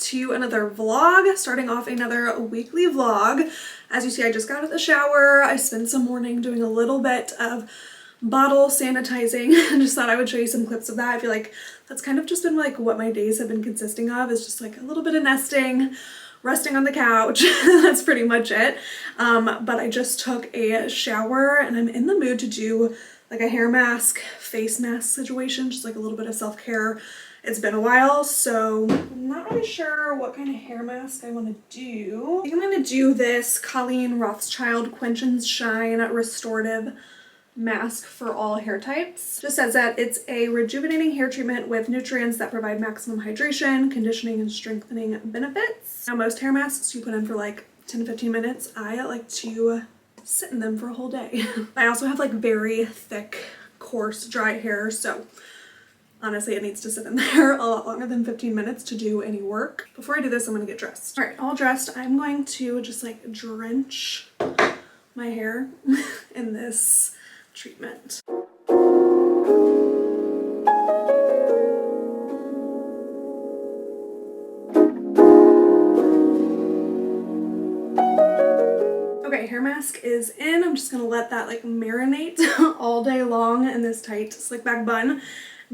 to another vlog, starting off another weekly vlog. As you see, I just got out of the shower. I spent some morning doing a little bit of bottle sanitizing and just thought I would show you some clips of that. I feel like that's kind of just been like what my days have been consisting of, is just like a little bit of nesting, resting on the couch. That's pretty much it. But I just took a shower and I'm in the mood to do like a hair mask, face mask situation, just like a little bit of self-care. It's been a while, so I'm not really sure what kind of hair mask I want to do. I think I'm going to do this Colleen Rothschild Quench and Shine Restorative Mask for all hair types. Just says that it's a rejuvenating hair treatment with nutrients that provide maximum hydration, conditioning, and strengthening benefits. Now, most hair masks you put in for like 10 to 15 minutes. I like to sit in them for a whole day. I also have like very thick, coarse, dry hair, so honestly it needs to sit in there a lot longer than 15 minutes to do any work. Before I do this, I'm gonna get dressed. All right, all dressed. I'm going to just like drench my hair in this treatment. Okay, hair mask is in. I'm just gonna let that like marinate all day long in this tight slick back bun.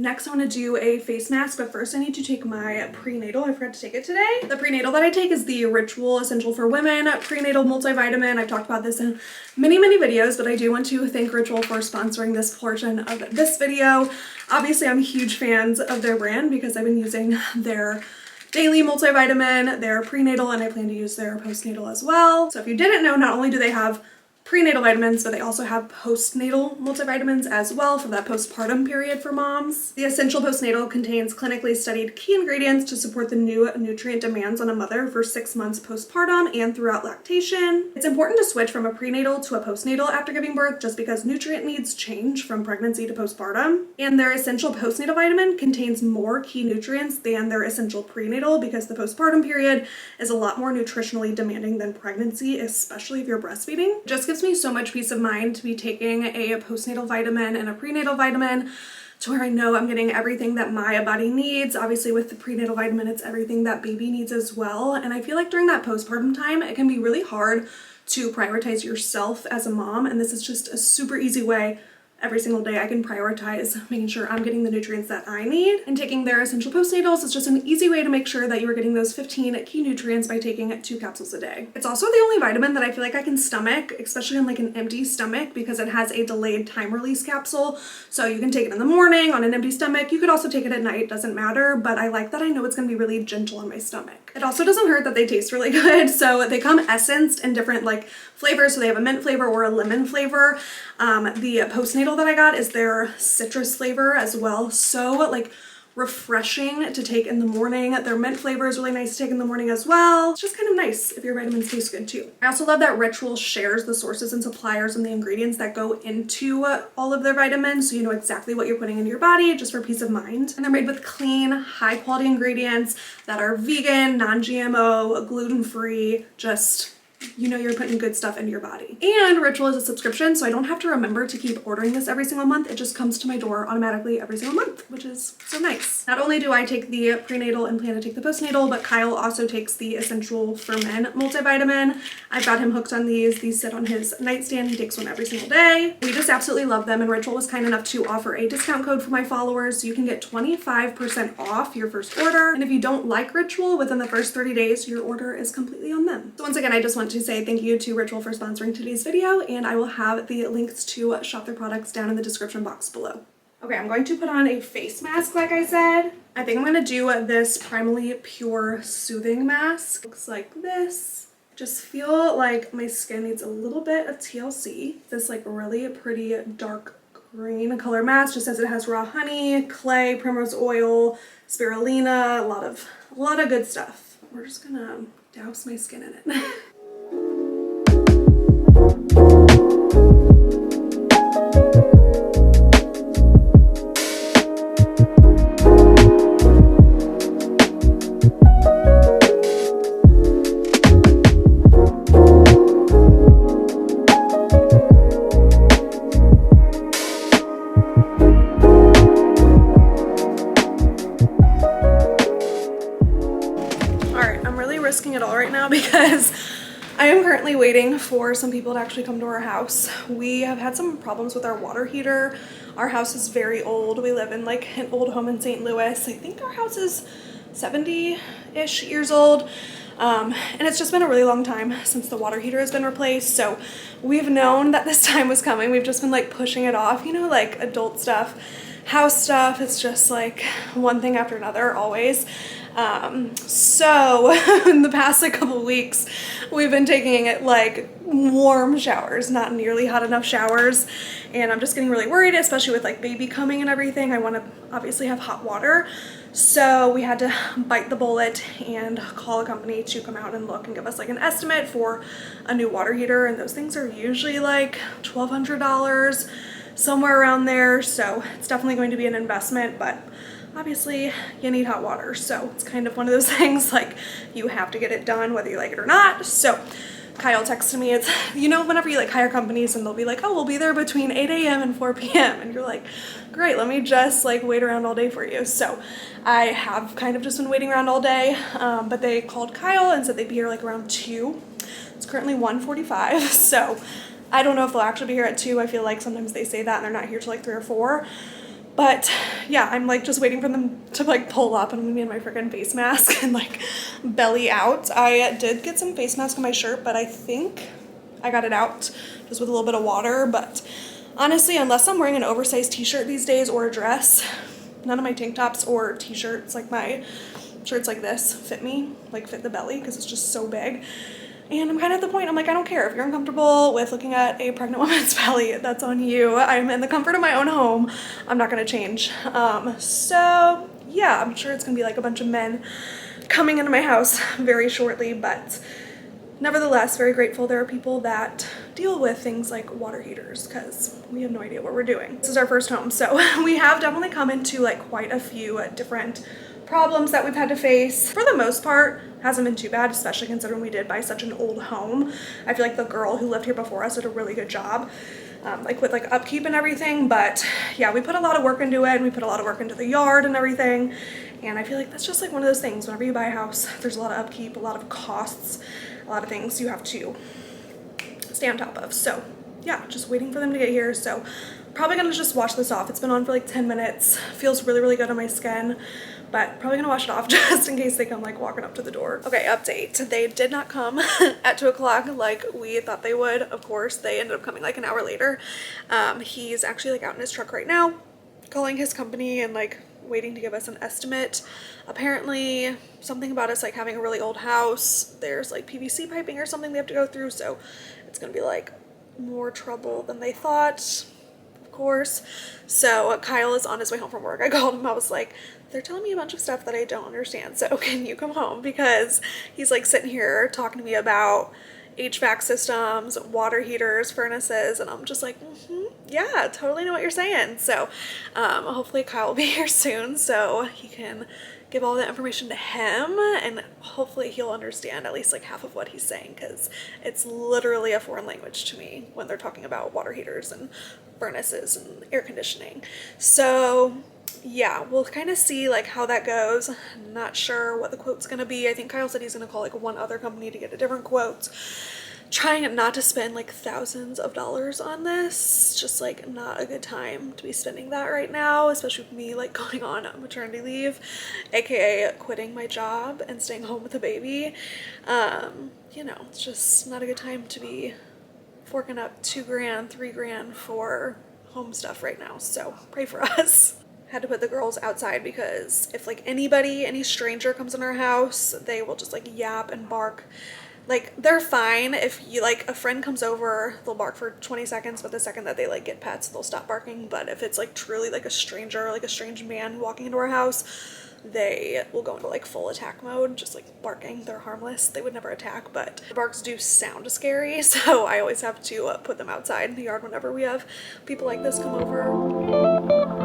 Next, I want to do a face mask, but first I need to take my prenatal. I forgot to take it today. The prenatal that I take is the Ritual Essential for Women Prenatal Multivitamin. I've talked about this in many videos, but I do want to thank Ritual for sponsoring this portion of this video. Obviously, I'm huge fans of their brand because I've been using their daily multivitamin, their prenatal, and I plan to use their postnatal as well. So if you didn't know, not only do they have prenatal vitamins, but they also have postnatal multivitamins as well for that postpartum period for moms. The Essential Postnatal contains clinically studied key ingredients to support the new nutrient demands on a mother for 6 months postpartum and throughout lactation. It's important to switch from a prenatal to a postnatal after giving birth just because nutrient needs change from pregnancy to postpartum. And their Essential Postnatal vitamin contains more key nutrients than their Essential Prenatal because the postpartum period is a lot more nutritionally demanding than pregnancy, especially if you're breastfeeding. It just gives me so much peace of mind to be taking a postnatal vitamin and a prenatal vitamin to where I know I'm getting everything that my body needs. Obviously with the prenatal vitamin, it's everything that baby needs as well. And I feel like during that postpartum time, it can be really hard to prioritize yourself as a mom. And this is just a super easy way every single day I can prioritize making sure I'm getting the nutrients that I need. And taking their Essential Postnatals is just an easy way to make sure that you are getting those 15 key nutrients by taking 2 capsules a day. It's also the only vitamin that I feel like I can stomach, especially on like an empty stomach, because it has a delayed time release capsule. So you can take it in the morning on an empty stomach. You could also take it at night, doesn't matter, but I like that I know it's gonna be really gentle on my stomach. It also doesn't hurt that they taste really good. So they come essenced in different like flavors. So they have a mint flavor or a lemon flavor. The postnatal that I got is their citrus flavor as well. So like refreshing to take in the morning. Their mint flavor is really nice to take in the morning as well. It's just kind of nice if your vitamins taste good too. I also love that Ritual shares the sources and suppliers and the ingredients that go into all of their vitamins, so you know exactly what you're putting into your body just for peace of mind. And they're made with clean, high quality ingredients that are vegan, non-GMO, gluten-free, just you know you're putting good stuff into your body. And Ritual is a subscription, so I don't have to remember to keep ordering this every single month. It just comes to my door automatically every single month, which is so nice. Not only do I take the prenatal and plan to take the postnatal, but Kyle also takes the Essential for Men multivitamin. I've got him hooked on these. These sit on his nightstand. He takes one every single day. We just absolutely love them, and Ritual was kind enough to offer a discount code for my followers, so you can get 25% off your first order. And if you don't like Ritual within the first 30 days, your order is completely on them. So once again, I just want to say thank you to Ritual for sponsoring today's video, and I will have the links to shop their products down in the description box below. Okay, I'm going to put on a face mask like I said. I think I'm going to do this Primally Pure Soothing Mask. Looks like this. Just feel like my skin needs a little bit of TLC. This like really pretty dark green color mask. Just says it has raw honey, clay, primrose oil, spirulina, a lot of good stuff. We're just gonna douse my skin in it. because I am currently waiting for some people to actually come to our house. We have had some problems with our water heater. Our house is very old. We live in like an old home in St. Louis. I think our house is 70-ish years old. And it's just been a really long time since the water heater has been replaced. So we've known that this time was coming. We've just been like pushing it off, you know, like adult stuff, house stuff. It's just like one thing after another always. So in the past like couple weeks, we've been taking it like warm showers, not nearly hot enough showers. And I'm just getting really worried, especially with like baby coming and everything. I want to obviously have hot water. So we had to bite the bullet and call a company to come out and look and give us like an estimate for a new water heater. And those things are usually like $1,200, somewhere around there. So it's definitely going to be an investment, but obviously you need hot water. So it's kind of one of those things like you have to get it done whether you like it or not. So Kyle texted me, it's, you know, whenever you like hire companies and they'll be like, oh, we'll be there between 8 a.m. and 4 p.m. And you're like, great, let me just like wait around all day for you. So I have kind of just been waiting around all day, but they called Kyle and said they'd be here like around 2. It's currently 1:45, so I don't know if they'll actually be here at 2. I feel like sometimes they say that and they're not here till like 3 or 4. But yeah, I'm like just waiting for them to like pull up, and I'm gonna be in my freaking face mask and like belly out. I did get some face mask on my shirt, but I think I got it out just with a little bit of water. But honestly, unless I'm wearing an oversized t-shirt these days or a dress, none of my tank tops or t-shirts, like my shirts like this, fit me, like fit the belly because it's just so big. And I'm kind of at the point, I'm like, I don't care. If you're uncomfortable with looking at a pregnant woman's belly, that's on you. I'm in the comfort of my own home. I'm not going to change. So yeah, I'm sure it's going to be like a bunch of men coming into my house very shortly, but nevertheless, very grateful there are people that deal with things like water heaters because we have no idea what we're doing. This is our first home, so we have definitely come into like quite a few different problems that we've had to face. For the most part, hasn't been too bad, especially considering we did buy such an old home. I feel like the girl who lived here before us did a really good job, like with like upkeep and everything. But yeah, we put a lot of work into it, and we put a lot of work into the yard and everything. And I feel like that's just like one of those things. Whenever you buy a house, there's a lot of upkeep, a lot of costs, a lot of things you have to stay on top of. So yeah, just waiting for them to get here. So probably gonna just wash this off. It's been on for like 10 minutes. Feels really, really good on my skin, but probably gonna wash it off just in case they come like walking up to the door. Okay, update. They did not come at 2 o'clock like we thought they would. Of course, they ended up coming like an hour later. He's actually like out in his truck right now, calling his company and like waiting to give us an estimate. Apparently something about us like having a really old house. There's like PVC piping or something they have to go through, so it's gonna be like more trouble than they thought, of course. So Kyle is on his way home from work. I called him. I was like, they're telling me a bunch of stuff that I don't understand, so can you come home? Because he's like sitting here talking to me about HVAC systems, water heaters, furnaces, and I'm just like, yeah, totally know what you're saying. So hopefully Kyle will be here soon so he can give all that information to him, and hopefully he'll understand at least like half of what he's saying, because it's literally a foreign language to me when they're talking about water heaters and furnaces and air conditioning. So yeah, we'll kind of see like how that goes. I'm not sure what the quote's gonna be. I think Kyle said he's gonna call like one other company to get a different quote. Trying not to spend like thousands of dollars on this. Just like not a good time to be spending that right now, especially with me like going on maternity leave, aka quitting my job and staying home with a baby. You know, it's just not a good time to be forking up $2 grand, $3 grand for home stuff right now. So pray for us. Had to put the girls outside because if like any stranger comes in our house, they will just like yap and bark. Like, they're fine if you like a friend comes over, they'll bark for 20 seconds, but the second that they like get pets, they'll stop barking. But if it's like truly like a stranger, like a strange man walking into our house, they will go into like full attack mode, just like barking. They're harmless. They would never attack, but the barks do sound scary, so I always have to put them outside in the yard whenever we have people like this come over.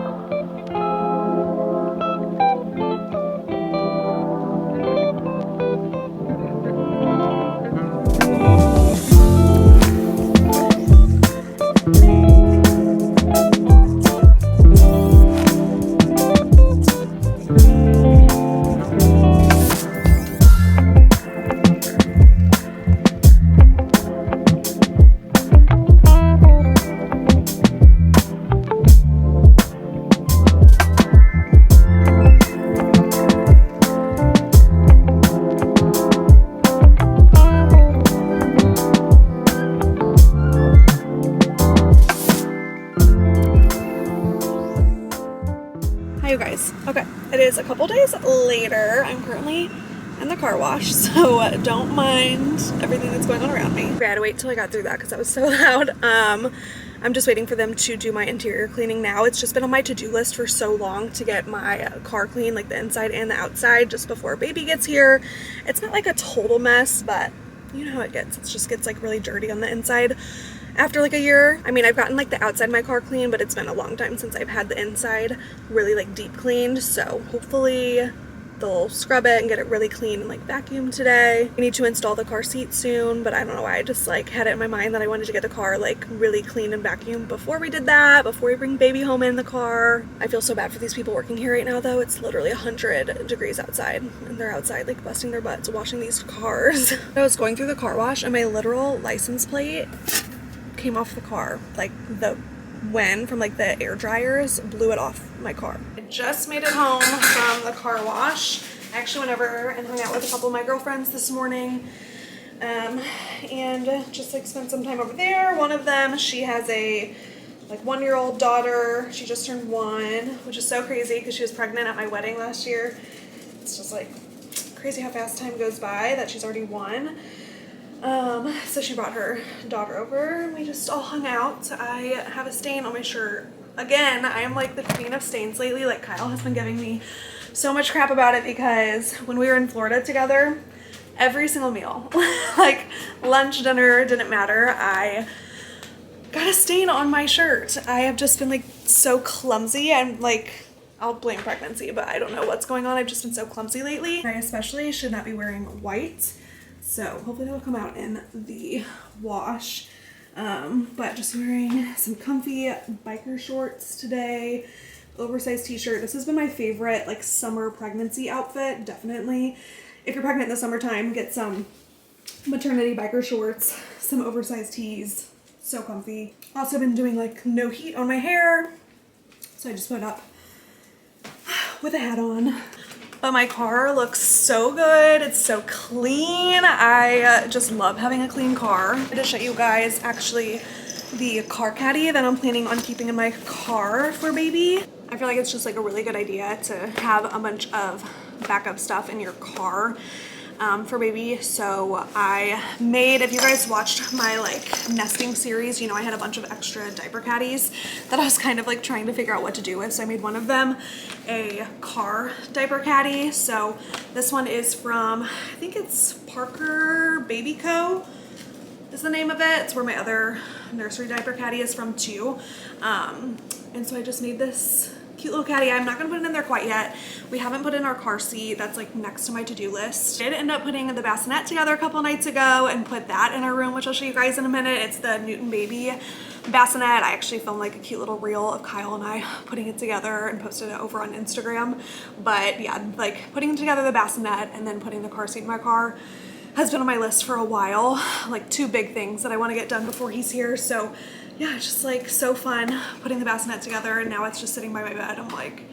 later. I'm currently in the car wash, so don't mind everything that's going on around me. I had to wait till I got through that because that was so loud. I'm just waiting for them to do my interior cleaning now. It's just been on my to-do list for so long to get my car clean, like the inside and the outside, just before baby gets here. It's not like a total mess, but you know how it gets. It just gets like really dirty on the inside after like a year. I mean, I've gotten like the outside of my car clean, but it's been a long time since I've had the inside really like deep cleaned. So hopefully they'll scrub it and get it really clean and like vacuum today. I need to install the car seat soon, but I don't know why. I just like had it in my mind that I wanted to get the car like really clean and vacuum before we did that, before we bring baby home in the car. I feel so bad for these people working here right now though. It's literally 100 degrees outside and they're outside like busting their butts washing these cars. I was going through the car wash and my literal license plate came off the car. Like the wind from like the air dryers blew it off my car. I just made it home from the car wash. I actually went over and hung out with a couple of my girlfriends this morning and just like spent some time over there. One of them, she has a like 1-year-old daughter. She just turned 1, which is so crazy because she was pregnant at my wedding last year. It's just like crazy how fast time goes by that she's already 1. So she brought her daughter over and we just all hung out. I have a stain on my shirt. Again, I am like the queen of stains lately. Like Kyle has been giving me so much crap about it because when we were in Florida together, every single meal, like lunch, dinner, didn't matter, I got a stain on my shirt. I have just been like so clumsy. I'm like, I'll blame pregnancy, but I don't know what's going on. I've just been so clumsy lately. I especially should not be wearing white. So hopefully that'll come out in the wash. But just wearing some comfy biker shorts today, oversized t-shirt. This has been my favorite like summer pregnancy outfit, definitely. If you're pregnant in the summertime, get some maternity biker shorts, some oversized tees, so comfy. Also been doing like no heat on my hair, so I just put up with a hat on. But my car looks so good. It's so clean. I just love having a clean car. I'm gonna show you guys actually the car caddy that I'm planning on keeping in my car for baby. I feel like it's just like a really good idea to have a bunch of backup stuff in your car for baby. So I made, if you guys watched my like nesting series, you know I had a bunch of extra diaper caddies that I was kind of like trying to figure out what to do with. So I made one of them a car diaper caddy. So this one is from, I think it's Parker Baby Co. is the name of it. It's where my other nursery diaper caddy is from too. And so I just made this cute little caddy. I'm not gonna put it in there quite yet. We haven't put in our car seat. That's like next to my to-do list. I did end up putting the bassinet together a couple nights ago and put that in our room, which I'll show you guys in a minute. It's the Newton Baby bassinet. I actually filmed like a cute little reel of Kyle and I putting it together and posted it over on Instagram. But yeah, like putting together the bassinet and then putting the car seat in my car has been on my list for a while. Like 2 big things that I want to get done before he's here. So yeah, it's just like so fun putting the bassinet together, and now it's just sitting by my bed. I'm like,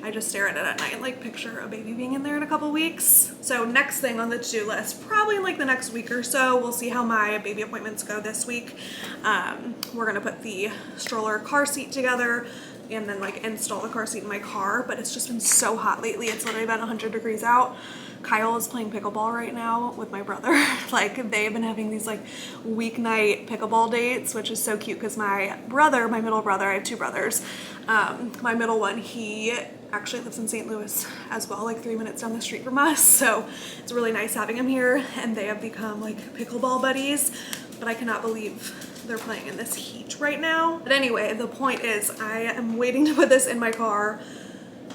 I just stare at it at night and like picture a baby being in there in a couple weeks. So next thing on the to-do list, probably in like the next week or so, we'll see how my baby appointments go this week. We're gonna put the stroller car seat together and then like install the car seat in my car, but it's just been so hot lately. It's literally been 100 degrees out. Kyle is playing pickleball right now with my brother. Like they've been having these like weeknight pickleball dates, which is so cute because my brother, my middle brother, I have 2 brothers. My middle one, he actually lives in St. Louis as well, like 3 minutes down the street from us. So it's really nice having him here, and they have become like pickleball buddies, but I cannot believe they're playing in this heat right now. But anyway, the point is I am waiting to put this in my car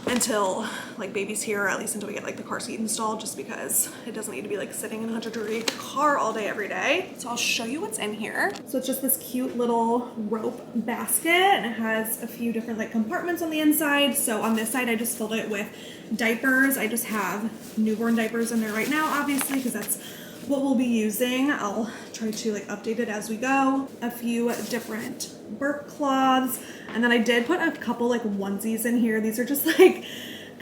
until like baby's here, or at least until we get like the car seat installed, just because it doesn't need to be like sitting in a 100-degree car all day every day. So I'll show you what's in here. So it's just this cute little rope basket, and it has a few different like compartments on the inside. So on this side I just filled it with diapers. I just have newborn diapers in there right now, obviously, because that's what we'll be using. I'll try to like update it as we go. A few different burp cloths, and then I did put a couple like onesies in here. These are just like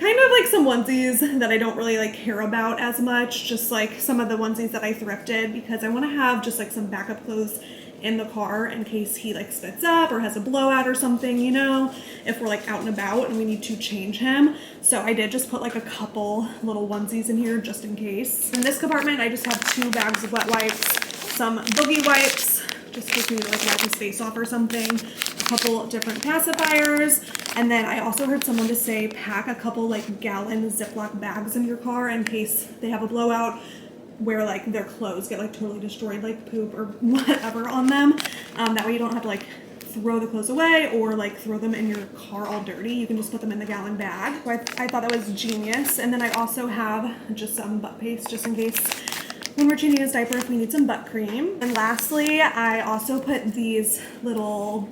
kind of like some onesies that I don't really like care about as much, just like some of the onesies that I thrifted, because I want to have just like some backup clothes in the car in case he like spits up or has a blowout or something, you know, if we're like out and about and we need to change him. So I did just put like a couple little onesies in here just in case. In this compartment, I just have 2 bags of wet wipes, some boogie wipes, just in case we need to like wipe his face off or something, a couple different pacifiers, and then I also heard someone to say pack a couple like gallon Ziploc bags in your car in case they have a blowout where like their clothes get like totally destroyed, like poop or whatever on them. That way you don't have to like throw the clothes away or like throw them in your car all dirty. You can just put them in the gallon bag. So I thought that was genius. And then I also have just some butt paste just in case when we're changing his diaper if we need some butt cream. And lastly, I also put these little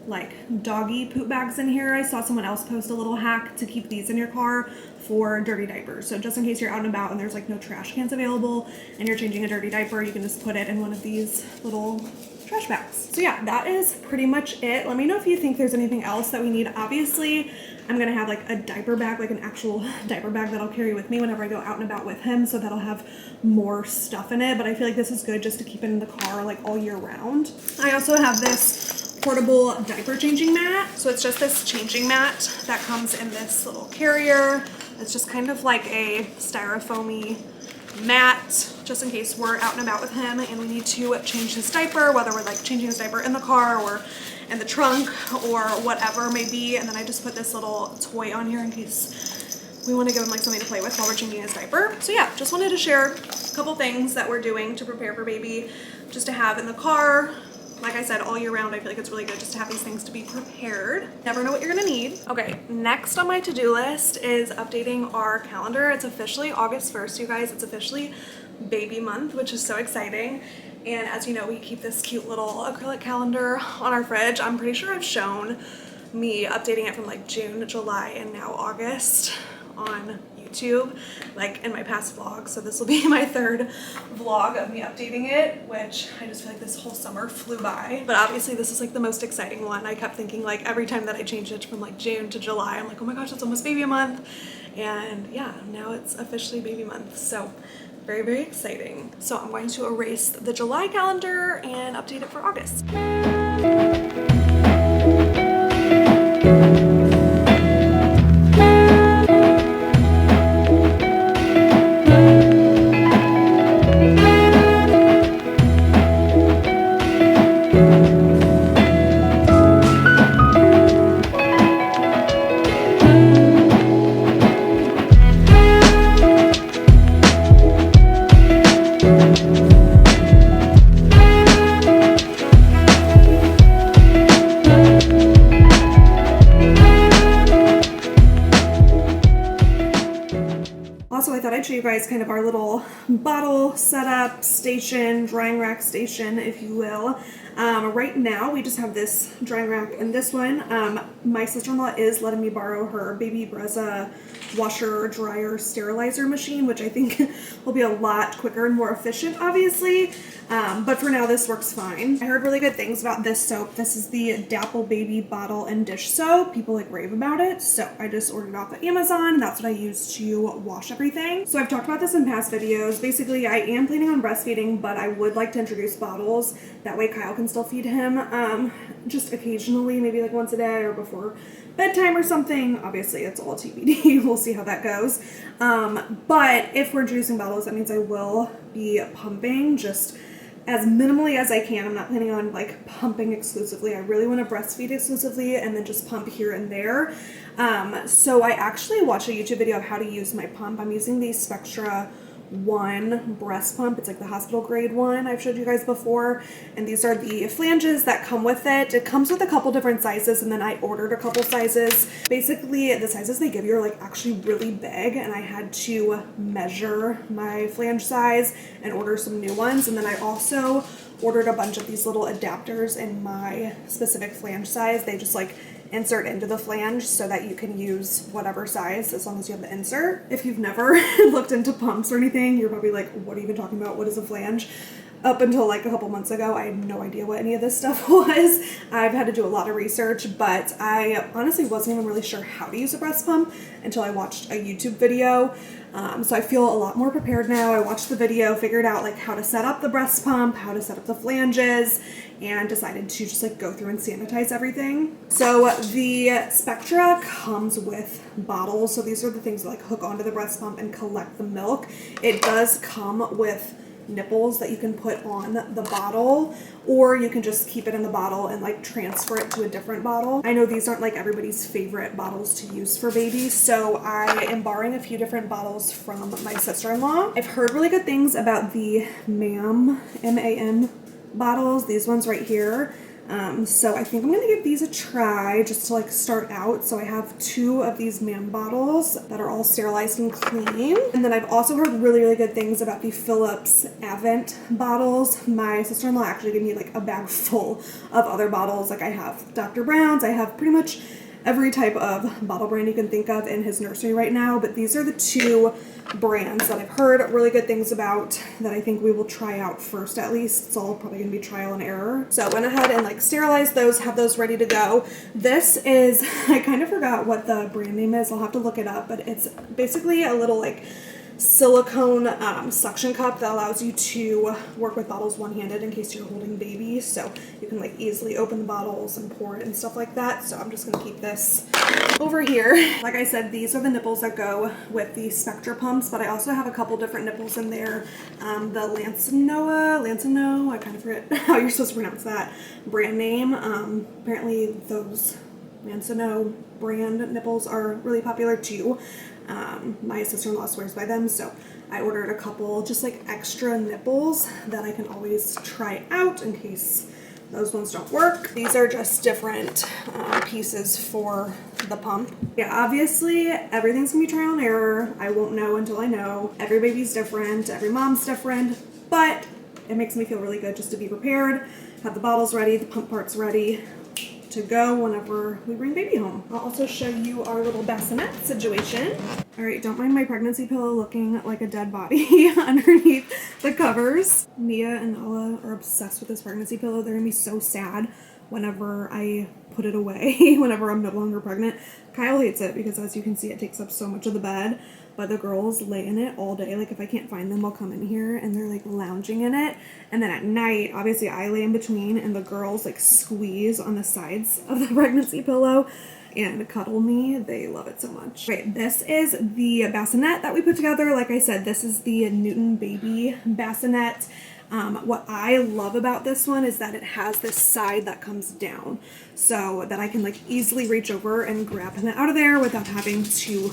like doggy poop bags in here. I saw someone else post a little hack to keep these in your car for dirty diapers. So just in case you're out and about and there's like no trash cans available and you're changing a dirty diaper, you can just put it in one of these little trash bags. So yeah, that is pretty much it. Let me know if you think there's anything else that we need. Obviously, I'm gonna have like a diaper bag, like an actual diaper bag that I'll carry with me whenever I go out and about with him, so that'll have more stuff in it. But I feel like this is good just to keep it in the car like all year round. I also have this portable diaper changing mat. So it's just this changing mat that comes in this little carrier. It's just kind of like a styrofoamy mat, just in case we're out and about with him and we need to change his diaper, whether we're like changing his diaper in the car or in the trunk or whatever it may be. And then I just put this little toy on here in case we want to give him like something to play with while we're changing his diaper. So yeah, just wanted to share a couple things that we're doing to prepare for baby, just to have in the car. Like I said, all year round, I feel like it's really good just to have these things to be prepared. Never know what you're gonna need. Okay, next on my to-do list is updating our calendar. It's officially August 1st, you guys. It's officially baby month, which is so exciting. And as you know, we keep this cute little acrylic calendar on our fridge. I'm pretty sure I've shown me updating it from like June, July, and now August on YouTube, like in my past vlogs. So this will be my 3rd vlog of me updating it, which I just feel like this whole summer flew by. But obviously this is like the most exciting one. I kept thinking like every time that I changed it from like June to July, I'm like, oh my gosh, it's almost baby month. And yeah, now it's officially baby month. So very, very exciting. So I'm going to erase the July calendar and update it for August. Also, I thought I'd show you guys kind of our little bottle setup station, drying rack station, if you will. Right now, we just have this drying rack and this one. My sister-in-law is letting me borrow her baby Brezza washer, dryer, sterilizer machine, which I think will be a lot quicker and more efficient, obviously. But for now, this works fine. I heard really good things about this soap. This is the Dapple Baby Bottle and Dish Soap. People like rave about it, so I just ordered it off of Amazon. That's what I use to wash everything. So I've talked about this in past videos. Basically, I am planning on breastfeeding, but I would like to introduce bottles. That way Kyle can still feed him just occasionally, maybe like once a day or before bedtime or something. Obviously, it's all TBD. We'll see how that goes. But if we're introducing bottles, that means I will be pumping just as minimally as I can. I'm not planning on like pumping exclusively. I really want to breastfeed exclusively and then just pump here and there. So I actually watched a YouTube video of how to use my pump. I'm using the Spectra 1 breast pump. It's like the hospital grade one I've showed you guys before, and these are the flanges that come with it. It comes with a couple different sizes, and then I ordered a couple sizes. Basically, the sizes they give you are like actually really big, and I had to measure my flange size and order some new ones. And then I also ordered a bunch of these little adapters in my specific flange size. They just like insert into the flange so that you can use whatever size as long as you have the insert. If you've never looked into pumps or anything, you're probably like, what are you even talking about? What is a flange? up until like a couple months ago, I had no idea what any of this stuff was. I've had to do a lot of research, but I honestly wasn't even really sure how to use a breast pump until I watched a YouTube video. So I feel a lot more prepared now. I watched the video, figured out like how to set up the breast pump, how to set up the flanges, and decided to just like go through and sanitize everything. So the Spectra comes with bottles. So these are the things that like hook onto the breast pump and collect the milk. It does come with nipples that you can put on the bottle, or you can just keep it in the bottle and like transfer it to a different bottle. I know these aren't like everybody's favorite bottles to use for babies, so I am borrowing a few different bottles from my sister-in-law. I've heard really good things about the MAN bottles, these ones right here. So I think I'm gonna give these a try just to like start out. So I have 2 of these MAM bottles that are all sterilized and clean. And then I've also heard really, really good things about the Philips Avent bottles. My sister-in-law actually gave me like a bag full of other bottles. Like I have Dr. Brown's, I have pretty much every type of bottle brand you can think of in his nursery right now. But these are the 2 brands that I've heard really good things about that I think we will try out first at least. It's all probably gonna be trial and error. So I went ahead and like sterilized those, have those ready to go. This is, I kind of forgot what the brand name is. I'll have to look it up, but it's basically a little like silicone suction cup that allows you to work with bottles one-handed in case you're holding babies, so you can like easily open the bottles and pour it and stuff like that. So I'm just gonna keep this over here. Like I said, these are the nipples that go with the Spectra pumps, but I also have a couple different nipples in there. The Lancino, I kind of forget how you're supposed to pronounce that brand name. Apparently those Lancino brand nipples are really popular too. My sister-in-law swears by them, so I ordered a couple just like extra nipples that I can always try out in case those ones don't work. These are just different pieces for the pump. Yeah, obviously everything's gonna be trial and error. I won't know until I know. Every baby's different, every mom's different, but it makes me feel really good just to be prepared, have the bottles ready, the pump parts ready to go whenever we bring baby home. I'll also show you our little bassinet situation. All right, don't mind my pregnancy pillow looking like a dead body underneath the covers. Mia and Nala are obsessed with this pregnancy pillow. They're gonna be so sad whenever I put it away, whenever I'm no longer pregnant. Kyle hates it because, as you can see, it takes up so much of the bed, but the girls lay in it all day. Like if I can't find them, I'll come in here and they're like lounging in it. And then at night, obviously I lay in between and the girls like squeeze on the sides of the pregnancy pillow and cuddle me. They love it so much. Okay, this is the bassinet that we put together. Like I said, this is the Newton Baby bassinet. What I love about this one is that it has this side that comes down so that I can like easily reach over and grab him out of there without having to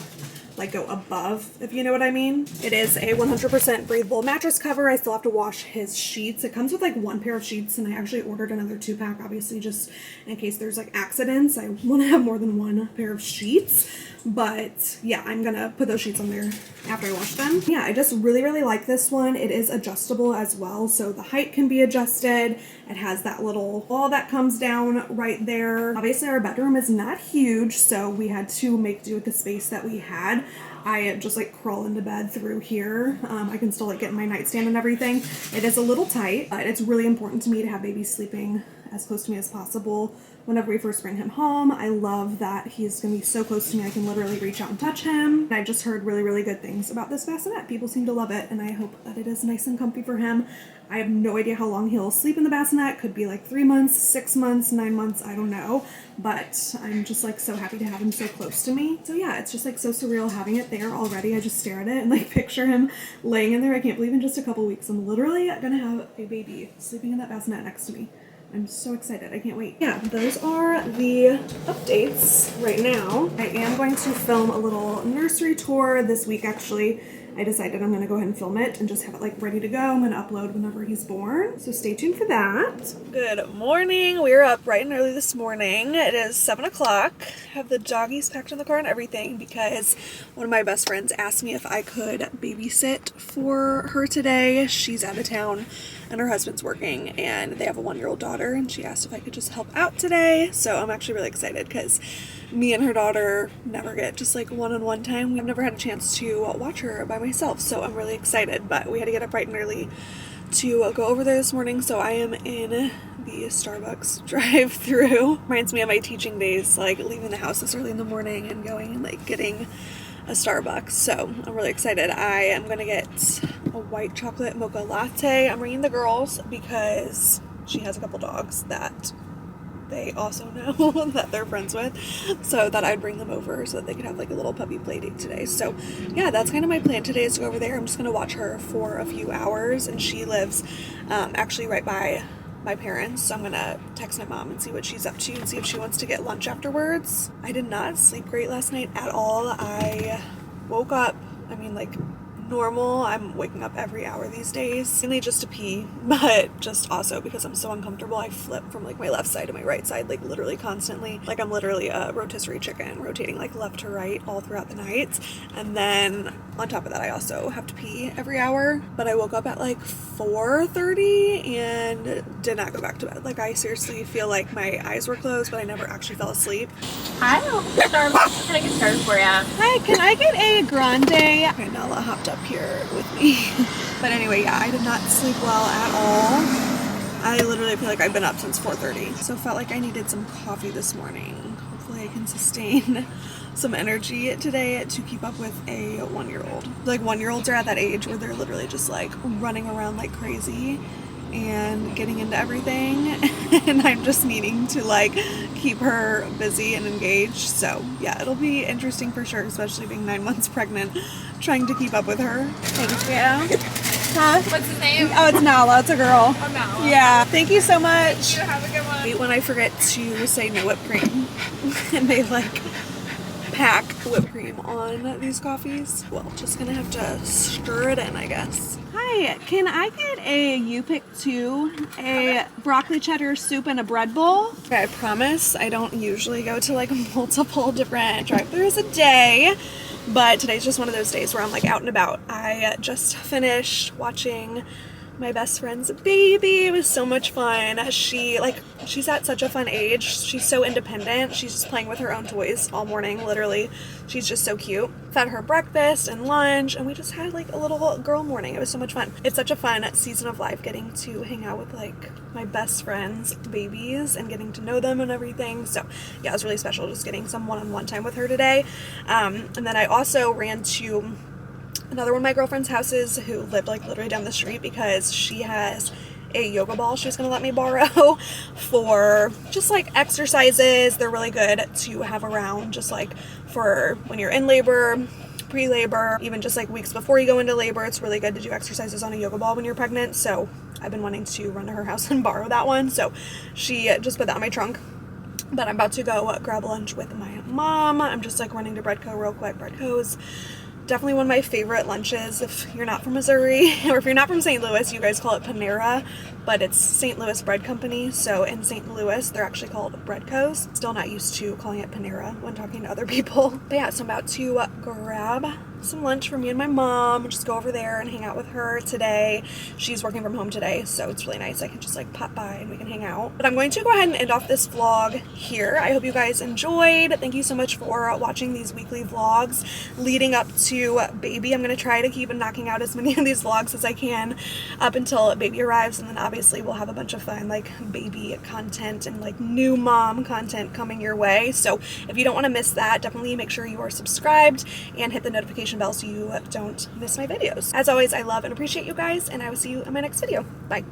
like go above, if you know what I mean. It is a 100% breathable mattress cover. I still have to wash his sheets. It comes with like 1 pair of sheets, and I actually ordered another 2-pack, obviously, just in case there's like accidents. I want to have more than 1 pair of sheets, but yeah, I'm gonna put those sheets on there after I wash them. Yeah, I just really, really like this one. It is adjustable as well, so the height can be adjusted. It has that little wall that comes down right there. Obviously, our bedroom is not huge, so we had to make do with the space that we had. I just like crawl into bed through here. I can still like get in my nightstand and everything. It is a little tight, but it's really important to me to have baby sleeping as close to me as possible whenever we first bring him home. I love that he's gonna be so close to me I can literally reach out and touch him. And I've just heard really, really good things about this bassinet. People seem to love it, and I hope that it is nice and comfy for him. I have no idea how long he'll sleep in the bassinet. Could be like 3 months, 6 months, 9 months, I don't know. But I'm just like so happy to have him so close to me. So yeah, it's just like so surreal having it there already. I just stare at it and like picture him laying in there. I can't believe in just a couple weeks I'm literally gonna have a baby sleeping in that bassinet next to me. I'm so excited. I can't wait. Yeah, those are the updates right now. I am going to film a little nursery tour this week, actually. I decided I'm gonna go ahead and film it and just have it like ready to go. I'm gonna upload whenever he's born, so stay tuned for that. Good morning. We are up bright and early this morning. It is 7 o'clock. I have the doggies packed in the car and everything because one of my best friends asked me if I could babysit for her today. She's out of town and her husband's working, and they have a 1-year-old daughter, and she asked if I could just help out today. So I'm actually really excited because me and her daughter never get just like one-on-one time. We've never had a chance to watch her by myself, so I'm really excited. But we had to get up bright and early to go over there this morning, so I am in the Starbucks drive-through. Reminds me of my teaching days, like leaving the house this early in the morning and going and like getting a Starbucks. So I'm really excited. I am gonna get a white chocolate mocha latte. I'm bringing the girls because she has a couple dogs that they also know that they're friends with, so that I'd bring them over so that they could have like a little puppy play date today. So yeah, that's kind of my plan today, is to go over there. I'm just gonna watch her for a few hours, and she lives actually right by my parents, so I'm gonna text my mom and see what she's up to and see if she wants to get lunch afterwards. I did not sleep great last night at all. I woke up, I mean, like normal. I'm waking up every hour these days, mainly just to pee, but just also because I'm so uncomfortable. I flip from like my left side to my right side like literally constantly. Like I'm literally a rotisserie chicken, rotating like left to right all throughout the night. And then on top of that, I also have to pee every hour. But I woke up at like 4:30 and did not go back to bed. Like I seriously feel like my eyes were closed, but I never actually fell asleep. Hi, Starbucks. Can I get started for you? Hi, can I get a grande? Okay, Nala hopped up here with me. But anyway, yeah, I did not sleep well at all. I literally feel like I've been up since 4:30. So felt like I needed some coffee this morning. Hopefully I can sustain some energy today to keep up with a 1-year-old. Like 1-year-olds are at that age where they're literally just like running around like crazy and getting into everything, and I'm just needing to like keep her busy and engaged. So yeah, it'll be interesting for sure, especially being 9 months pregnant, trying to keep up with her. Thank you. Huh? What's his name? Oh, it's Nala. It's a girl. Oh, Nala. Yeah. Thank you so much. Thank you. Have a good one. I hate when I forget to say no whipped cream and they like pack whipped cream on these coffees. Well, just gonna have to stir it in, I guess. Hi, can I get a you pick 2, a broccoli cheddar soup and a bread bowl? Okay, I promise I don't usually go to like multiple different drive-thrus a day, but today's just one of those days where I'm like out and about. I just finished watching my best friend's baby. It was so much fun. She's at such a fun age. She's so independent. She's just playing with her own toys all morning, literally. She's just so cute. Fed her breakfast and lunch, and we just had like a little girl morning. It was so much fun. It's such a fun season of life, getting to hang out with like my best friend's babies and getting to know them and everything. So yeah, it was really special just getting some one-on-one time with her today. And then I also ran to another one of my girlfriend's houses who lived like literally down the street, because she has a yoga ball she was going to let me borrow for just like exercises. They're really good to have around, just like for when you're in labor, pre-labor, even just like weeks before you go into labor. It's really good to do exercises on a yoga ball when you're pregnant. So I've been wanting to run to her house and borrow that one. So she just put that in my trunk. But I'm about to go grab lunch with my mom. I'm just like running to Breadco real quick. Breadco's definitely one of my favorite lunches. If you're not from Missouri, or if you're not from St. Louis, you guys call it Panera, but it's St. Louis Bread Company. So in St. Louis, they're actually called Breadco's. Still not used to calling it Panera when talking to other people. But yeah, so I'm about to grab some lunch for me and my mom, just go over there and hang out with her today. She's working from home today, so it's really nice. I can just like pop by and we can hang out. But I'm going to go ahead and end off this vlog here. I hope you guys enjoyed. Thank you so much for watching these weekly vlogs leading up to baby. I'm going to try to keep knocking out as many of these vlogs as I can up until baby arrives, and then obviously we'll have a bunch of fun like baby content and like new mom content coming your way. So if you don't want to miss that, definitely make sure you are subscribed and hit the notification bell so you don't miss my videos. As always, I love and appreciate you guys, and I will see you in my next video. Bye.